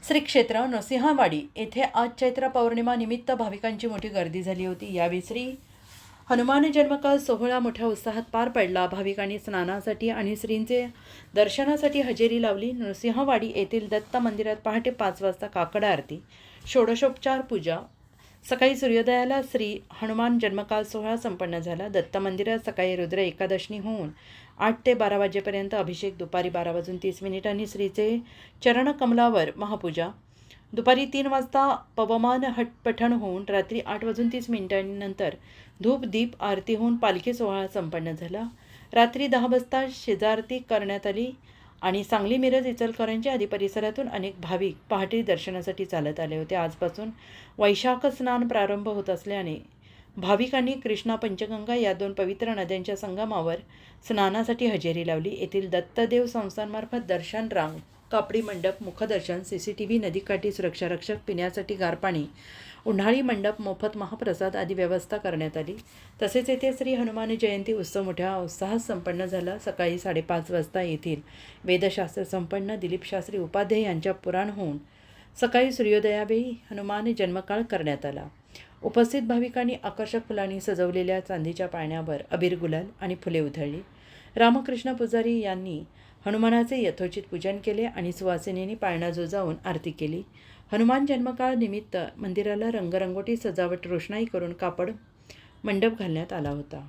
श्री क्षेत्र नरसिंहवाडी येथे आज चैत्र पौर्णिमा निमित्त भाविकांची मोठी गर्दी झाली होती। यावेळी श्री हनुमान जन्मकाळ सोहळा मोठ्या उत्साहात पार पडला। भाविकांनी स्नानासाठी आणि श्रींचे दर्शनासाठी हजेरी लावली। नरसिंहवाडी येथील दत्त मंदिरात पहाटे 5 वाजता काकड आरती, षोडशोपचार पूजा, सकाळी सूर्योदयाला श्री हनुमान जन्मकाळ सोहळा संपन्न झाला। दत्त मंदिरात सकाळी रुद्र एकादशनी होऊन 8 ते 12 वाजेपर्यंत अभिषेक, दुपारी 12:30 श्रीचे चरणकमलावर महापूजा, दुपारी 3 वाजता पवमान पठण होऊन रात्री 8:30 नंतर धूप दीप आरती होऊन पालखी सोहळा संपन्न झाला। रात्री 10 वाजता शेजारती करण्यात आली आणि सांगली, मिरज, इचलकरंजी आदी परिसरातून अनेक भाविक पहाटे दर्शनासाठी चालत आले होते। आजपासून वैशाख स्नान प्रारंभ होत असल्याने भाविकांनी कृष्णा पंचगंगा या 2 पवित्र नद्यांच्या संगमावर स्नानासाठी हजेरी लावली। येथील दत्तदेव संस्थांमार्फत दर्शन रांग, कापडी मंडप, मुखदर्शन, CCTV, नदीकाठी सुरक्षा रक्षक, पिण्यासाठी गार पाणी, उन्हाळी मंडप, मोफत महाप्रसाद आदी व्यवस्था करण्यात आली। तसेच येथे श्री हनुमान जयंती उत्सव मोठ्या उत्साहात संपन्न झाला। सकाळी 5:30 वाजता येथील वेदशास्त्र संपन्न दिलीप शास्त्री उपाध्याय यांच्या पुराण होऊन सकाळी सूर्योदयावेळी हनुमान जन्मकाळ करण्यात आला। उपस्थित भाविकांनी आकर्षक फुलांनी सजवलेल्या चांदीच्या पाळण्यावर अबीर, गुलाल आणि फुले उधळली। रामकृष्ण पुजारी यांनी हनुमानाचे यथोचित पूजन केले आणि सुवासिनींनी पाळणा जाऊन आरती केली। हनुमान जन्मकाळ निमित्त मंदिराला रंगरंगोटी, सजावट, रोषणाई करून कापड मंडप घालण्यात आला होता।